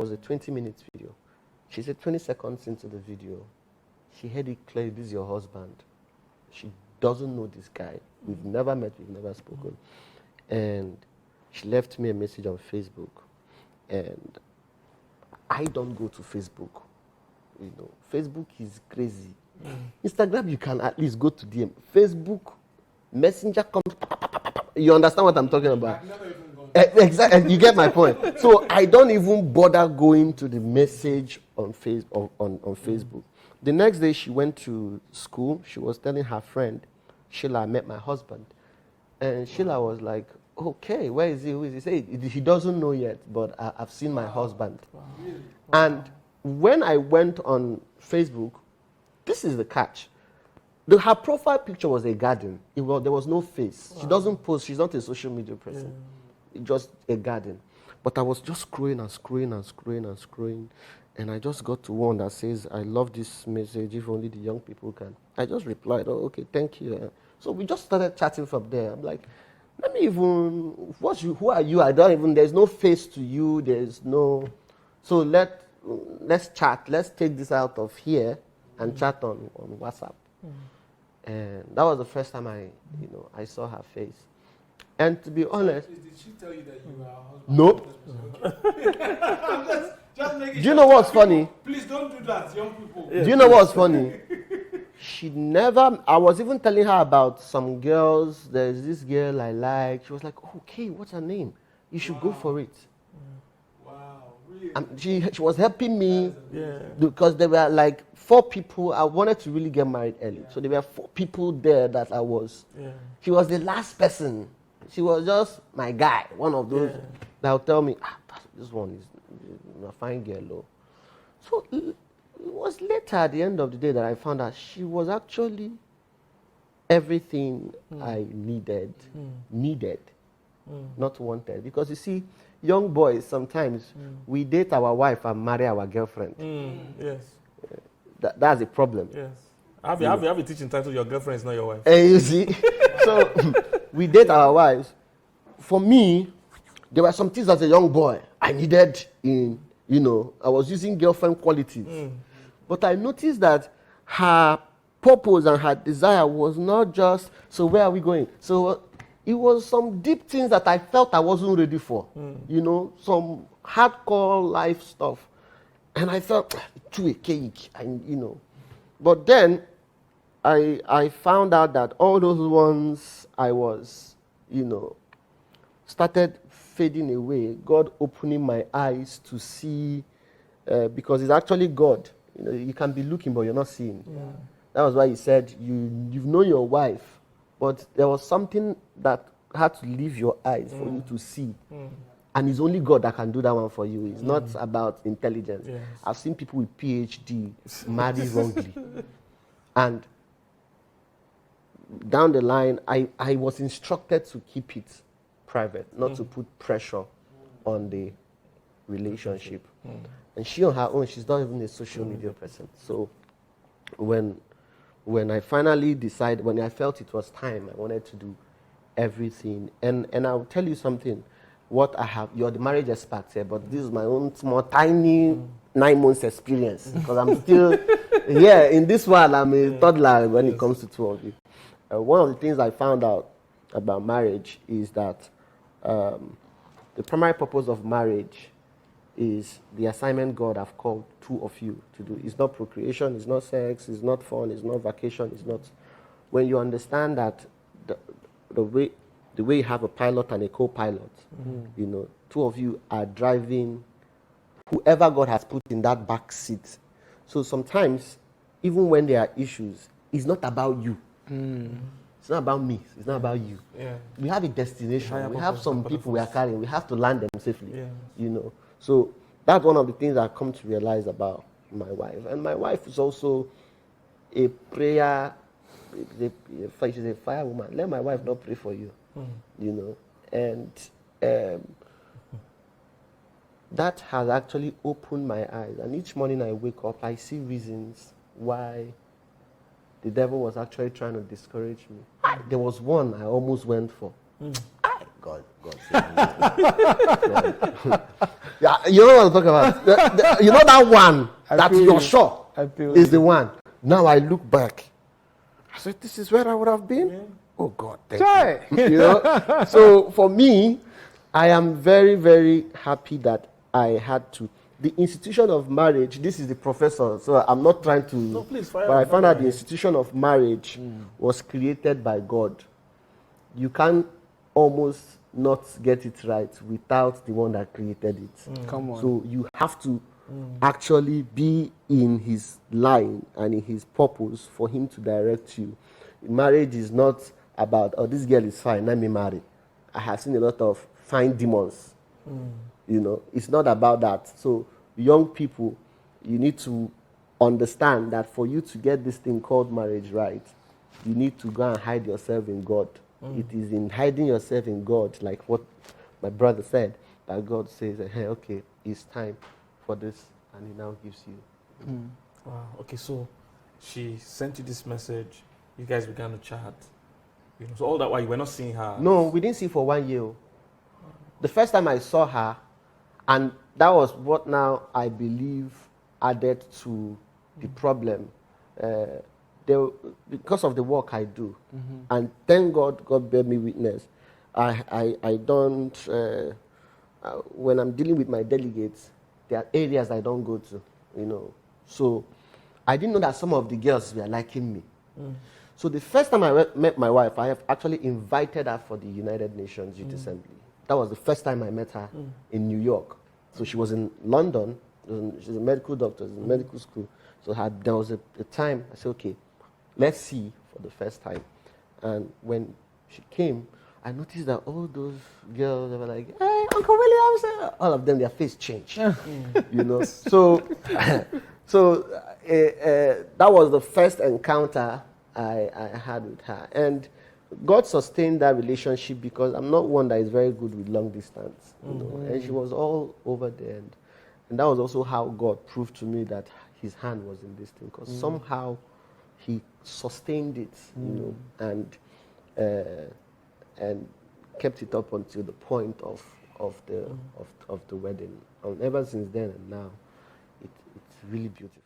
was a 20-minute video. She said 20 seconds into the video, she heard it clearly, this is your husband. She doesn't know this guy. We've never met, we've never spoken. And she left me a message on Facebook. And I don't go to Facebook. You know, Facebook is crazy. Instagram, you can at least go to DM. Facebook, Messenger comes. You understand what I'm talking about? Exactly. You get my point. So I don't even bother going to the message on Facebook. The next day she went to school. She was telling her friend, Sheila, I met my husband. And Sheila was like, okay, where is he? Who is he? Say, he doesn't know yet, but I've seen my husband. Wow. And when I went on Facebook, this is the catch. Her profile picture was a garden. There was no face. Wow. She doesn't post. She's not a social media person. Yeah. Just a garden. But I was just scrolling and scrolling and scrolling and scrolling. And I just got to one that says, I love this message, if only the young people can. I just replied, oh, okay, thank you. So we just started chatting from there. I'm like, let me even, who are you? There's no face to you. There's no, so let's chat. Let's take this out of here and chat on WhatsApp. And that was the first time I saw her face. And to be honest, did she tell you that you were her husband? Nope. Do you know what's funny? Please don't do that, young people. Do you know what's funny? I was even telling her about some girls. There's this girl I like. She was like, okay, what's her name? You should go for it. Wow, really? She was helping me because there were like 4 people. I wanted to really get married early. So there were 4 people there that she was the last person. She was just my guy, one of those that would tell me, this one is a fine girl. So it was later at the end of the day that I found out she was actually everything I needed, not wanted. Because you see, young boys, sometimes we date our wife and marry our girlfriend. Yes. That's a problem. Yes. Have a teaching title, your girlfriend is not your wife. And you see, so we date our wives. For me, there were some things as a young boy I needed I was using girlfriend qualities. But I noticed that her purpose and her desire was not just, so where are we going? So it was some deep things that I felt I wasn't ready for. Some hardcore life stuff. And I felt, too a cake, But then I found out that all those ones I was, started fading away. God opening my eyes to see, because it's actually God. You can be looking, but you're not seeing. Yeah. That was why he said, you've known your wife, but there was something that had to leave your eyes for you to see. And it's only God that can do that one for you. It's not about intelligence. Yes. I've seen people with PhD marry wrongly. And down the line, I was instructed to keep it private, not to put pressure on the relationship. And she on her own, she's not even a social media person. So when I finally decided, when I felt it was time, I wanted to do everything. And I'll tell you something, what I have, you're the marriage expert here, but this is my own small, tiny 9 months experience. Because I'm still, in this one, I'm a toddler when it comes to 2 of you. One of the things I found out about marriage is that the primary purpose of marriage is the assignment God have called 2 of you to do. It's not procreation, it's not sex, it's not fun, it's not vacation, it's not. When you understand that the way you have a pilot and a co-pilot, 2 of you are driving whoever God has put in that back seat. So sometimes, even when there are issues, it's not about you. It's not about me. It's not about you. Yeah. We have a destination. We have some people we are carrying. We have to land them safely. Yeah. So that's one of the things I've come to realize about my wife. And my wife is also a prayer. She's a fire woman. Let my wife not pray for you. And that has actually opened my eyes. And each morning I wake up, I see reasons why the devil was actually trying to discourage me. There was one I almost went for. God saved me. Yeah, you know what I'm talking about. You know that one that feel you're you. sure I feel is you. the one. Now I look back. I said, this is where I would have been. Oh God, thank Try. you. You know. So for me, I am very, very happy that I had to. The institution of marriage. This is the professor, so I'm not trying to. No, please fire. But I found out the Yeah. institution of marriage was created by God. You can't almost not get it right without the one that created it. Come on. So you have to actually be in his line and in his purpose for him to direct you. Marriage is not about, oh, this girl is fine, let me marry. I have seen a lot of fine demons. You know, it's not about that. So young people, you need to understand that for you to get this thing called marriage right, you need to go and hide yourself in God. It is in hiding yourself in God, like what my brother said, that God says, hey, okay, it's time for this, and he now gives you. Wow. Okay, so she sent you this message. You guys began to chat. You know, so all that while you were not seeing her. No, we didn't see for 1 year. The first time I saw her, and that was what now I believe added to the problem. Because of the work I do, and thank God, God bear me witness. I don't, when I'm dealing with my delegates, there are areas I don't go to, you know. So I didn't know that some of the girls were liking me. So the first time I met my wife, I have actually invited her for the United Nations Youth Assembly. That was the first time I met her in New York. So she was in London. She's a medical doctor, in medical school. So there was a time I said, okay, let's see for the first time. And when she came, I noticed that all those girls, they were like, hey, Uncle Williams, all of them, their face changed. You know, so that was the first encounter I had with her. And God sustained that relationship because I'm not one that is very good with long distance. You know? And she was all over there. And that was also how God proved to me that his hand was in this thing. Because somehow he sustained it, you know, and kept it up until the point of the wedding. And ever since then and now, it's really beautiful.